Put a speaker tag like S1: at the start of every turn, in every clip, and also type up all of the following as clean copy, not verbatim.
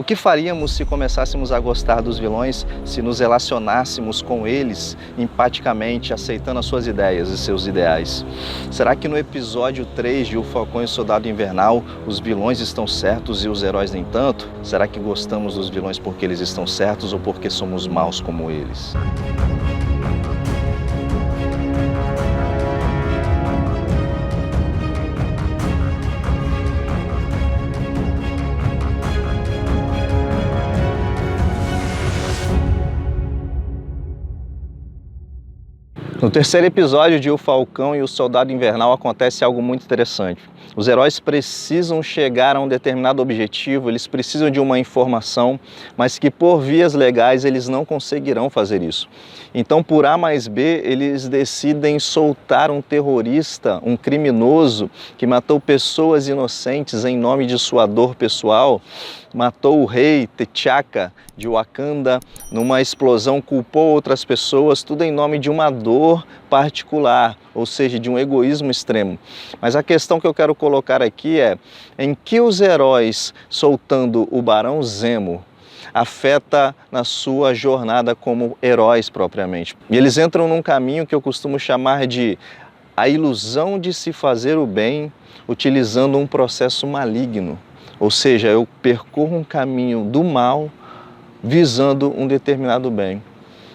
S1: O que faríamos se começássemos a gostar dos vilões, se nos relacionássemos com eles empaticamente, aceitando as suas ideias e seus ideais? Será que no episódio 3 de O Falcão e o Soldado Invernal, os vilões estão certos e os heróis nem tanto? Será que gostamos dos vilões porque eles estão certos ou porque somos maus como eles? No terceiro episódio de O Falcão e o Soldado Invernal acontece algo muito interessante. Os heróis precisam chegar a um determinado objetivo, eles precisam de uma informação, mas que por vias legais eles não conseguirão fazer isso. Então, por A mais B, eles decidem soltar um terrorista, um criminoso que matou pessoas inocentes em nome de sua dor pessoal, matou o rei T'Chaka de Wakanda numa explosão, culpou outras pessoas, tudo em nome de uma dor particular, ou seja, de um egoísmo extremo. Mas a questão que eu quero colocar aqui é em que os heróis soltando o Barão Zemo afeta na sua jornada como heróis propriamente. E eles entram num caminho que eu costumo chamar de a ilusão de se fazer o bem utilizando um processo maligno. Ou seja, eu percorro um caminho do mal visando um determinado bem.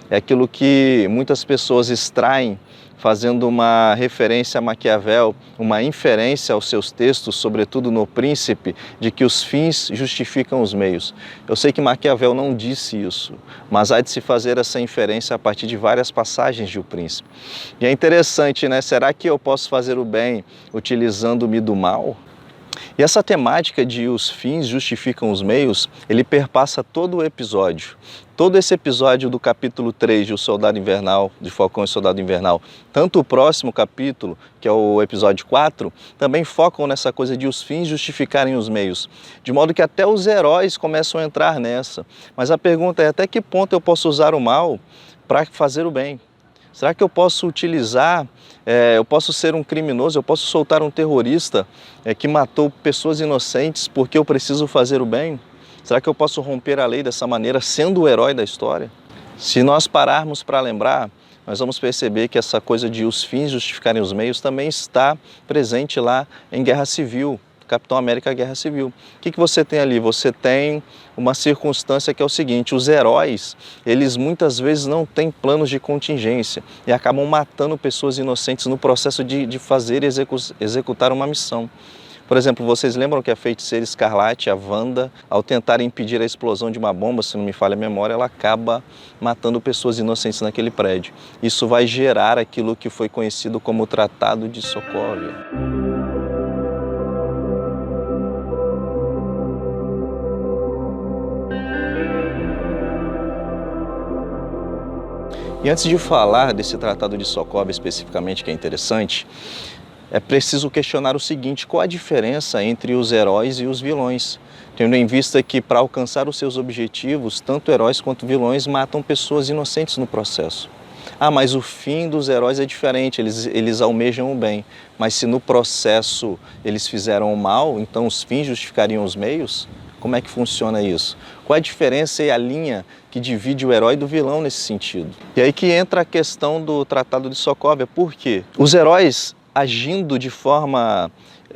S1: É aquilo que muitas pessoas extraem fazendo uma referência a Maquiavel, uma inferência aos seus textos, sobretudo no Príncipe, de que os fins justificam os meios. Eu sei que Maquiavel não disse isso, mas há de se fazer essa inferência a partir de várias passagens de O Príncipe. E é interessante, né? Será que eu posso fazer o bem utilizando-me do mal? E essa temática de os fins justificam os meios, ele perpassa todo o episódio. Todo esse episódio do capítulo 3 de O Soldado Invernal, de Falcão e Soldado Invernal, tanto o próximo capítulo, que é o episódio 4, também focam nessa coisa de os fins justificarem os meios. De modo que até os heróis começam a entrar nessa. Mas a pergunta é até que ponto eu posso usar o mal para fazer o bem? Será que eu posso utilizar, eu posso ser um criminoso, eu posso soltar um terrorista que matou pessoas inocentes porque eu preciso fazer o bem? Será que eu posso romper a lei dessa maneira, sendo o herói da história? Se nós pararmos para lembrar, nós vamos perceber que essa coisa de os fins justificarem os meios também está presente lá em Guerra Civil, Capitão América Guerra Civil. O que você tem ali? Você tem uma circunstância que é o seguinte: os heróis, eles muitas vezes não têm planos de contingência e acabam matando pessoas inocentes no processo de fazer e executar uma missão. Por exemplo, vocês lembram que a Feiticeira Escarlate, a Wanda, ao tentar impedir a explosão de uma bomba, se não me falha a memória, ela acaba matando pessoas inocentes naquele prédio. Isso vai gerar aquilo que foi conhecido como o Tratado de Sokovia. E antes de falar desse Tratado de Sokovia especificamente, que é interessante, é preciso questionar o seguinte: qual a diferença entre os heróis e os vilões? Tendo em vista que para alcançar os seus objetivos, tanto heróis quanto vilões matam pessoas inocentes no processo. Ah, mas o fim dos heróis é diferente, eles almejam o bem. Mas se no processo eles fizeram o mal, então os fins justificariam os meios? Como é que funciona isso? Qual a diferença e a linha que divide o herói do vilão nesse sentido? E aí que entra a questão do Tratado de Sokovia. Por quê? Os heróis agindo de forma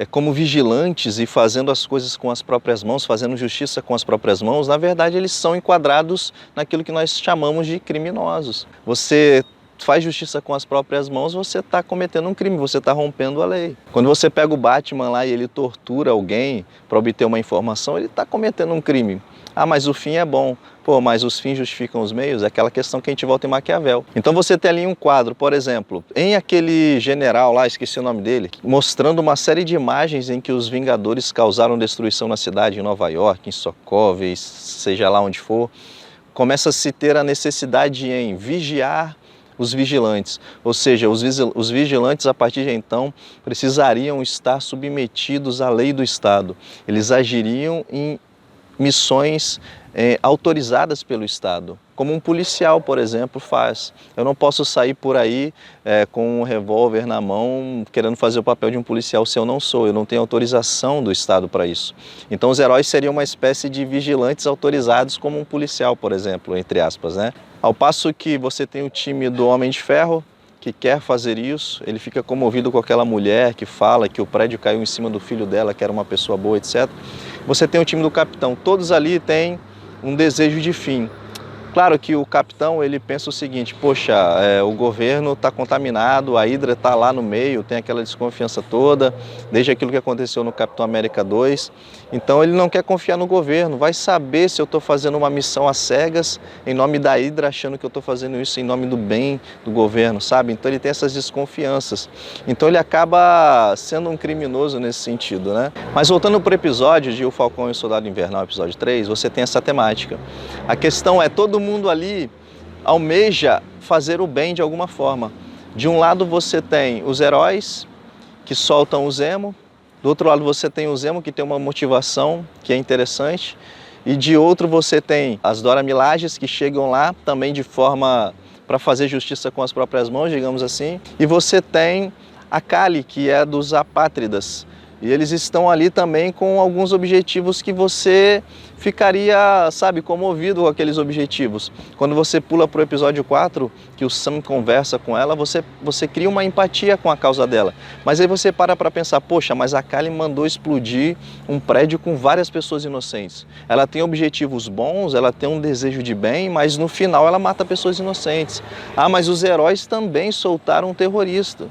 S1: como vigilantes e fazendo as coisas com as próprias mãos, fazendo justiça com as próprias mãos, na verdade eles são enquadrados naquilo que nós chamamos de criminosos. Você faz justiça com as próprias mãos, você está cometendo um crime, você está rompendo a lei. Quando você pega o Batman lá e ele tortura alguém para obter uma informação, ele está cometendo um crime. Ah, mas o fim é bom. Pô, mas os fins justificam os meios? É aquela questão que a gente volta em Maquiavel. Então você tem ali um quadro, por exemplo, em aquele general lá, esqueci o nome dele, mostrando uma série de imagens em que os Vingadores causaram destruição na cidade, em Nova York, em Sokovia, seja lá onde for. Começa a se ter a necessidade em vigiar os vigilantes, ou seja, os vigilantes a partir de então precisariam estar submetidos à lei do Estado. Eles agiriam em missões autorizadas pelo Estado, como um policial, por exemplo, faz. Eu não posso sair por aí com um revólver na mão, querendo fazer o papel de um policial se eu não sou, eu não tenho autorização do Estado para isso. Então os heróis seriam uma espécie de vigilantes autorizados como um policial, por exemplo, entre aspas, né? Ao passo que você tem o time do Homem de Ferro, que quer fazer isso, ele fica comovido com aquela mulher que fala que o prédio caiu em cima do filho dela, que era uma pessoa boa, etc. Você tem o time do Capitão, todos ali têm um desejo de fim. Claro que o capitão ele pensa o seguinte, poxa, o governo está contaminado, a Hydra está lá no meio, tem aquela desconfiança toda, desde aquilo que aconteceu no Capitão América 2, então ele não quer confiar no governo, vai saber se eu estou fazendo uma missão às cegas em nome da Hydra, achando que eu estou fazendo isso em nome do bem do governo, sabe? Então ele tem essas desconfianças, então ele acaba sendo um criminoso nesse sentido, né? Mas voltando para o episódio de O Falcão e o Soldado Invernal, episódio 3, você tem essa temática. A questão é, todo mundo ali almeja fazer o bem de alguma forma. De um lado você tem os heróis que soltam o Zemo, do outro lado você tem o Zemo que tem uma motivação que é interessante, e de outro você tem as Dora Milajes que chegam lá também de forma para fazer justiça com as próprias mãos, digamos assim, e você tem a Kali, que é dos apátridas, e eles estão ali também com alguns objetivos que você ficaria, sabe, comovido com aqueles objetivos. Quando você pula para o episódio 4, que o Sam conversa com ela, você cria uma empatia com a causa dela. Mas aí você para pensar, poxa, mas a Kali mandou explodir um prédio com várias pessoas inocentes. Ela tem objetivos bons, ela tem um desejo de bem, mas no final ela mata pessoas inocentes. Ah, mas os heróis também soltaram um terrorista.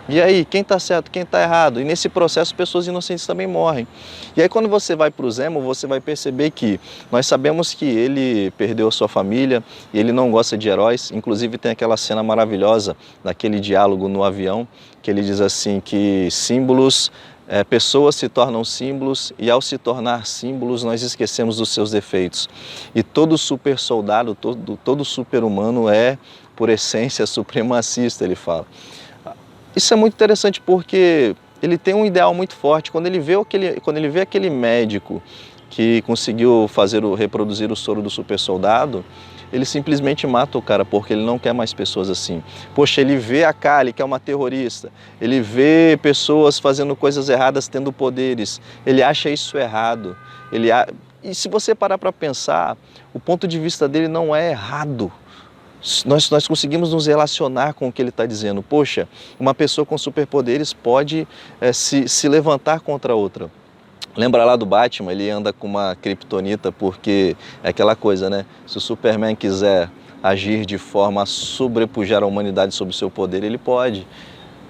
S1: E aí, quem está certo, quem está errado? E nesse processo, pessoas inocentes também morrem. E aí, quando você vai para o Zemo, você vai perceber que nós sabemos que ele perdeu a sua família e ele não gosta de heróis. Inclusive, tem aquela cena maravilhosa daquele diálogo no avião, que ele diz assim que símbolos, pessoas se tornam símbolos e ao se tornar símbolos, nós esquecemos dos seus defeitos. E todo super soldado, todo super humano é, por essência, supremacista, ele fala. Isso é muito interessante porque ele tem um ideal muito forte. Quando ele vê aquele médico que conseguiu reproduzir o soro do super soldado, ele simplesmente mata o cara porque ele não quer mais pessoas assim. Poxa, ele vê a Kali, que é uma terrorista, ele vê pessoas fazendo coisas erradas, tendo poderes, ele acha isso errado. E se você parar para pensar, o ponto de vista dele não é errado. Nós conseguimos nos relacionar com o que ele está dizendo. Poxa, uma pessoa com superpoderes pode se levantar contra outra. Lembra lá do Batman? Ele anda com uma kryptonita porque é aquela coisa, né? Se o Superman quiser agir de forma a sobrepujar a humanidade sob o seu poder, ele pode.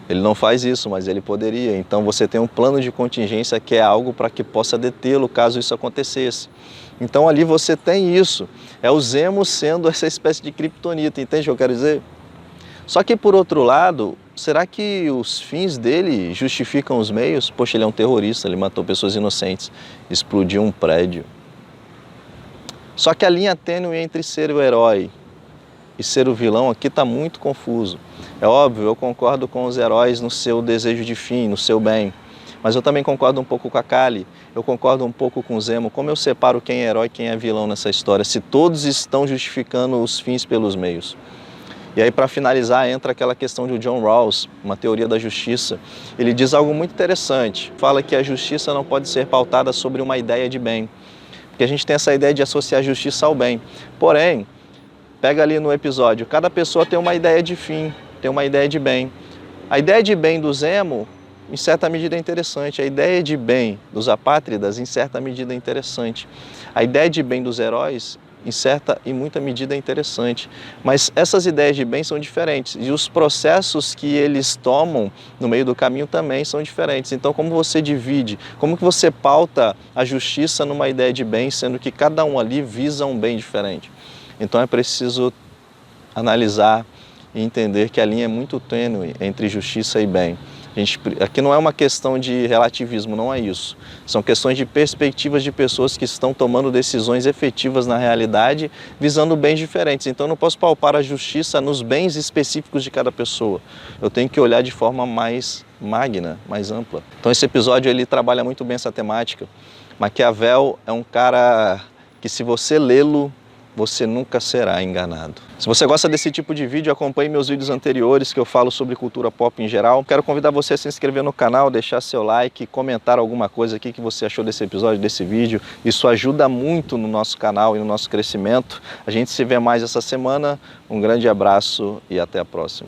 S1: Ele não faz isso, mas ele poderia. Então você tem um plano de contingência que é algo para que possa detê-lo caso isso acontecesse. Então ali você tem isso, é o Zemo sendo essa espécie de kryptonita, entende o que eu quero dizer? Só que por outro lado, será que os fins dele justificam os meios? Poxa, ele é um terrorista, ele matou pessoas inocentes, explodiu um prédio. Só que a linha tênue entre ser o herói e ser o vilão aqui está muito confuso. É óbvio, eu concordo com os heróis no seu desejo de fim, no seu bem. Mas eu também concordo um pouco com a Kali, eu concordo um pouco com o Zemo. Como eu separo quem é herói e quem é vilão nessa história, se todos estão justificando os fins pelos meios? E aí, para finalizar, entra aquela questão de John Rawls, uma teoria da justiça. Ele diz algo muito interessante, fala que a justiça não pode ser pautada sobre uma ideia de bem, porque a gente tem essa ideia de associar a justiça ao bem. Porém, pega ali no episódio, cada pessoa tem uma ideia de fim, tem uma ideia de bem. A ideia de bem do Zemo, em certa medida, é interessante. A ideia de bem dos apátridas, em certa medida, é interessante. A ideia de bem dos heróis, em certa e muita medida, é interessante. Mas essas ideias de bem são diferentes. E os processos que eles tomam no meio do caminho também são diferentes. Então, como você divide, como que você pauta a justiça numa ideia de bem, sendo que cada um ali visa um bem diferente? Então, é preciso analisar e entender que a linha é muito tênue entre justiça e bem. Aqui não é uma questão de relativismo, não é isso. São questões de perspectivas de pessoas que estão tomando decisões efetivas na realidade, visando bens diferentes. Então eu não posso palpar a justiça nos bens específicos de cada pessoa. Eu tenho que olhar de forma mais magna, mais ampla. Então esse episódio ele trabalha muito bem essa temática. Maquiavel é um cara que se você lê-lo, você nunca será enganado. Se você gosta desse tipo de vídeo, acompanhe meus vídeos anteriores que eu falo sobre cultura pop em geral. Quero convidar você a se inscrever no canal, deixar seu like, comentar alguma coisa aqui que você achou desse episódio, desse vídeo. Isso ajuda muito no nosso canal e no nosso crescimento. A gente se vê mais essa semana. Um grande abraço e até a próxima.